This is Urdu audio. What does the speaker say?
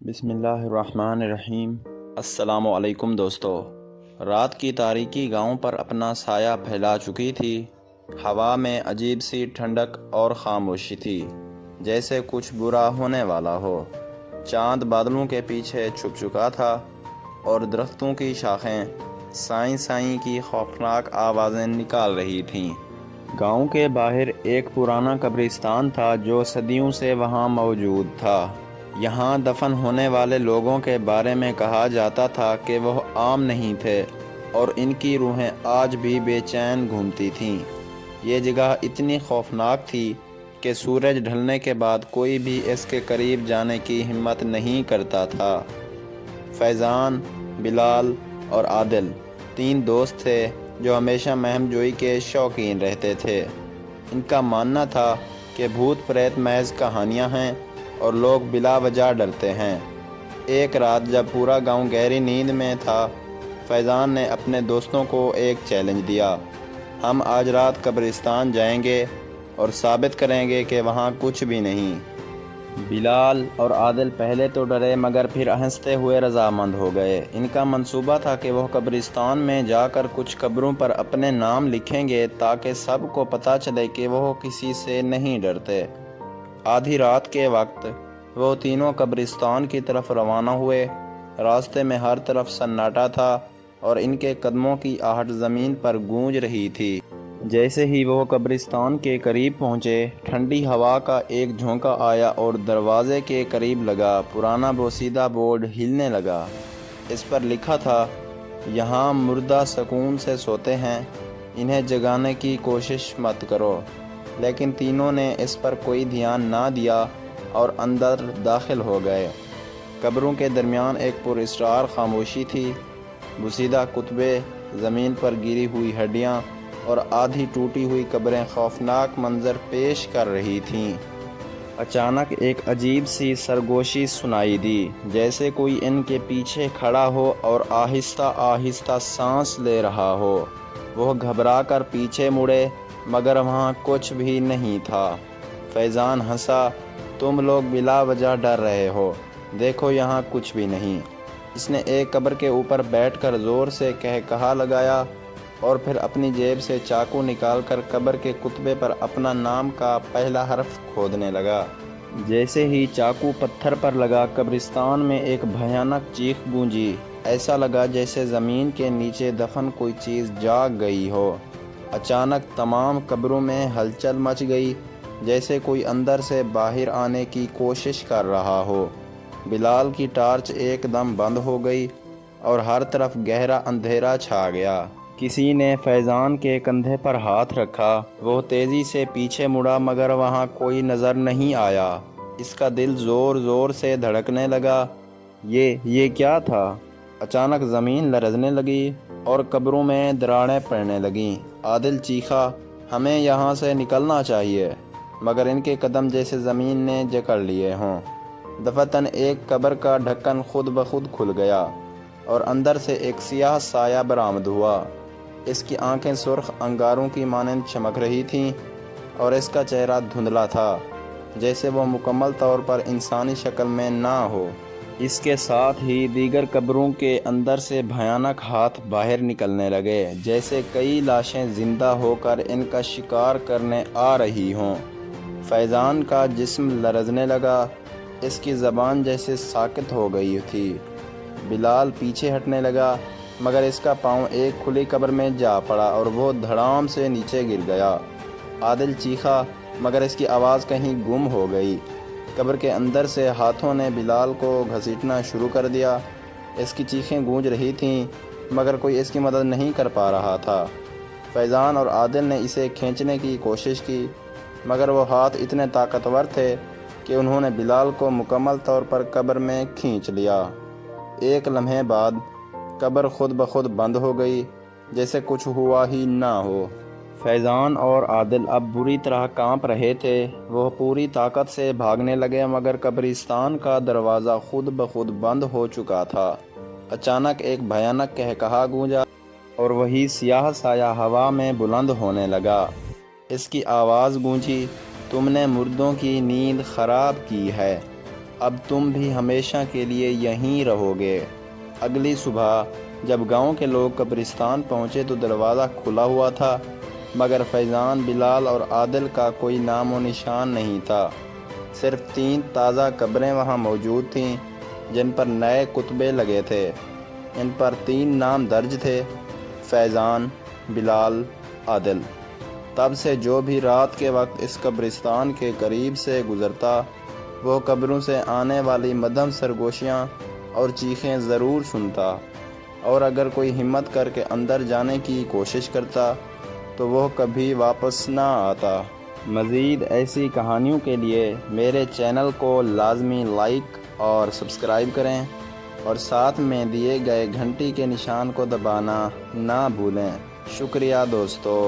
بسم اللہ الرحمن الرحیم۔ السلام علیکم دوستو۔ رات کی تاریکی گاؤں پر اپنا سایہ پھیلا چکی تھی۔ ہوا میں عجیب سی ٹھنڈک اور خاموشی تھی، جیسے کچھ برا ہونے والا ہو۔ چاند بادلوں کے پیچھے چھپ چکا تھا اور درختوں کی شاخیں سائیں سائیں کی خوفناک آوازیں نکال رہی تھیں۔ گاؤں کے باہر ایک پرانا قبرستان تھا جو صدیوں سے وہاں موجود تھا۔ یہاں دفن ہونے والے لوگوں کے بارے میں کہا جاتا تھا کہ وہ عام نہیں تھے اور ان کی روحیں آج بھی بے چین گھومتی تھیں۔ یہ جگہ اتنی خوفناک تھی کہ سورج ڈھلنے کے بعد کوئی بھی اس کے قریب جانے کی ہمت نہیں کرتا تھا۔ فیضان، بلال اور عادل تین دوست تھے جو ہمیشہ مہم جوئی کے شوقین رہتے تھے۔ ان کا ماننا تھا کہ بھوت پریت محض کہانیاں ہیں اور لوگ بلا وجہ ڈرتے ہیں۔ ایک رات جب پورا گاؤں گہری نیند میں تھا، فیضان نے اپنے دوستوں کو ایک چیلنج دیا: ہم آج رات قبرستان جائیں گے اور ثابت کریں گے کہ وہاں کچھ بھی نہیں۔ بلال اور عادل پہلے تو ڈرے مگر پھر ہنستے ہوئے رضامند ہو گئے۔ ان کا منصوبہ تھا کہ وہ قبرستان میں جا کر کچھ قبروں پر اپنے نام لکھیں گے تاکہ سب کو پتہ چلے کہ وہ کسی سے نہیں ڈرتے۔ آدھی رات کے وقت وہ تینوں قبرستان کی طرف روانہ ہوئے۔ راستے میں ہر طرف سناٹا تھا اور ان کے قدموں کی آہٹ زمین پر گونج رہی تھی۔ جیسے ہی وہ قبرستان کے قریب پہنچے، ٹھنڈی ہوا کا ایک جھونکا آیا اور دروازے کے قریب لگا پرانا بوسیدہ بورڈ ہلنے لگا۔ اس پر لکھا تھا: یہاں مردہ سکون سے سوتے ہیں، انہیں جگانے کی کوشش مت کرو۔ لیکن تینوں نے اس پر کوئی دھیان نہ دیا اور اندر داخل ہو گئے۔ قبروں کے درمیان ایک پراسرار خاموشی تھی۔ بوسیدہ کتبے، زمین پر گری ہوئی ہڈیاں اور آدھی ٹوٹی ہوئی قبریں خوفناک منظر پیش کر رہی تھیں۔ اچانک ایک عجیب سی سرگوشی سنائی دی، جیسے کوئی ان کے پیچھے کھڑا ہو اور آہستہ آہستہ سانس لے رہا ہو۔ وہ گھبرا کر پیچھے مڑے مگر وہاں کچھ بھی نہیں تھا۔ فیضان ہنسا: تم لوگ بلا وجہ ڈر رہے ہو، دیکھو یہاں کچھ بھی نہیں۔ اس نے ایک قبر کے اوپر بیٹھ کر زور سے کہا لگایا اور پھر اپنی جیب سے چاقو نکال کر قبر کے کتبے پر اپنا نام کا پہلا حرف کھودنے لگا۔ جیسے ہی چاقو پتھر پر لگا، قبرستان میں ایک بھیانک چیخ گونجی۔ ایسا لگا جیسے زمین کے نیچے دفن کوئی چیز جاگ گئی ہو۔ اچانک تمام قبروں میں ہلچل مچ گئی، جیسے کوئی اندر سے باہر آنے کی کوشش کر رہا ہو۔ بلال کی ٹارچ ایک دم بند ہو گئی اور ہر طرف گہرا اندھیرا چھا گیا۔ کسی نے فیضان کے کندھے پر ہاتھ رکھا۔ وہ تیزی سے پیچھے مڑا مگر وہاں کوئی نظر نہیں آیا۔ اس کا دل زور زور سے دھڑکنے لگا۔ یہ کیا تھا؟ اچانک زمین لرزنے لگی اور قبروں میں دراڑیں پڑنے لگیں۔ عادل چیخا: ہمیں یہاں سے نکلنا چاہیے، مگر ان کے قدم جیسے زمین نے جکڑ لیے ہوں۔ دفعتاً ایک قبر کا ڈھکن خود بخود کھل گیا اور اندر سے ایک سیاہ سایہ برآمد ہوا۔ اس کی آنکھیں سرخ انگاروں کی مانند چمک رہی تھیں اور اس کا چہرہ دھندلا تھا، جیسے وہ مکمل طور پر انسانی شکل میں نہ ہو۔ اس کے ساتھ ہی دیگر قبروں کے اندر سے بھیانک ہاتھ باہر نکلنے لگے، جیسے کئی لاشیں زندہ ہو کر ان کا شکار کرنے آ رہی ہوں۔ فیضان کا جسم لرزنے لگا، اس کی زبان جیسے ساکت ہو گئی تھی۔ بلال پیچھے ہٹنے لگا مگر اس کا پاؤں ایک کھلی قبر میں جا پڑا اور وہ دھڑام سے نیچے گر گیا۔ عادل چیخا مگر اس کی آواز کہیں گم ہو گئی۔ قبر کے اندر سے ہاتھوں نے بلال کو گھسیٹنا شروع کر دیا۔ اس کی چیخیں گونج رہی تھیں مگر کوئی اس کی مدد نہیں کر پا رہا تھا۔ فیضان اور عادل نے اسے کھینچنے کی کوشش کی مگر وہ ہاتھ اتنے طاقتور تھے کہ انہوں نے بلال کو مکمل طور پر قبر میں کھینچ لیا۔ ایک لمحے بعد قبر خود بخود بند ہو گئی، جیسے کچھ ہوا ہی نہ ہو۔ فیضان اور عادل اب بری طرح کانپ رہے تھے۔ وہ پوری طاقت سے بھاگنے لگے مگر قبرستان کا دروازہ خود بخود بند ہو چکا تھا۔ اچانک ایک بھیانک قہقہا گونجا اور وہی سیاہ سایہ ہوا میں بلند ہونے لگا۔ اس کی آواز گونجی: تم نے مردوں کی نیند خراب کی ہے۔ اب تم بھی ہمیشہ کے لیے یہیں رہو گے۔ اگلی صبح جب گاؤں کے لوگ قبرستان پہنچے تو دروازہ کھلا ہوا تھا، مگر فیضان، بلال اور عادل کا کوئی نام و نشان نہیں تھا۔ صرف 3 تازہ قبریں وہاں موجود تھیں جن پر نئے کتبے لگے تھے۔ ان پر 3 نام درج تھے: فیضان، بلال، عادل۔ تب سے جو بھی رات کے وقت اس قبرستان کے قریب سے گزرتا وہ قبروں سے آنے والی مدھم سرگوشیاں اور چیخیں ضرور سنتا، اور اگر کوئی ہمت کر کے اندر جانے کی کوشش کرتا تو وہ کبھی واپس نہ آتا۔ مزید ایسی کہانیوں کے لیے میرے چینل کو لازمی لائک اور سبسکرائب کریں، اور ساتھ میں دیے گئے گھنٹی کے نشان کو دبانا نہ بھولیں۔ شکریہ دوستو۔